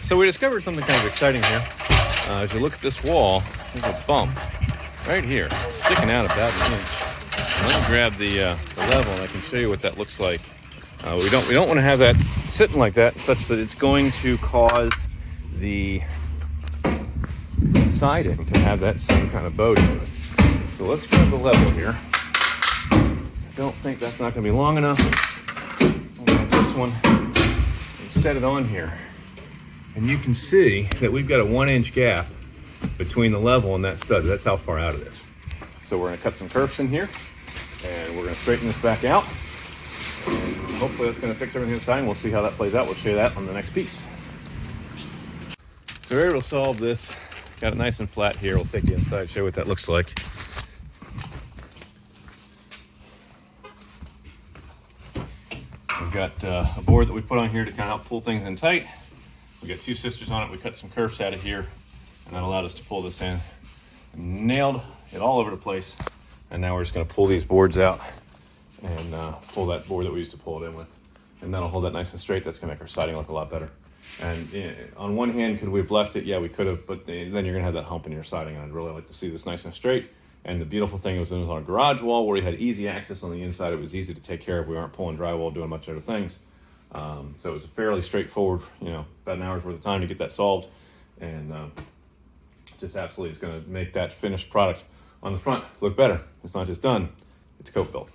So we discovered something kind of exciting here. As you look at this wall, there's a bump right here. It's sticking out about an inch. And let me grab the level and I can show you what that looks like. We don't want to have that sitting like that, such that it's going to cause the siding to have that same kind of bow to it. So let's grab the level here. I don't think that's not going to be long enough. I'll grab this one and set it on here. And you can see that we've got a 1 inch gap between the level and that stud. That's how far out it is. So we're going to cut some kerfs in here and we're going to straighten this back out. And hopefully that's going to fix everything inside. We'll see how that plays out. We'll show you that on the next piece. So we're able to solve this. Got it nice and flat here. We'll take you inside, show you what that looks like. We've got a board that we put on here to kind of help pull things in tight. We got 2 sisters on it. We cut some kerfs out of here, and that allowed us to pull this in. And nailed it all over the place. And now we're just going to pull these boards out and pull that board that we used to pull it in with. And that'll hold that nice and straight. That's going to make our siding look a lot better. And on one hand, could we have left it? Yeah, we could have, but then you're going to have that hump in your siding, and I'd really like to see this nice and straight. And the beautiful thing was it was on a garage wall where we had easy access on the inside. It was easy to take care of. We weren't pulling drywall, doing much other things. So it was a fairly straightforward, about an hour's worth of time to get that solved. And just absolutely is going to make that finished product on the front look better. It's not just done, it's coat built.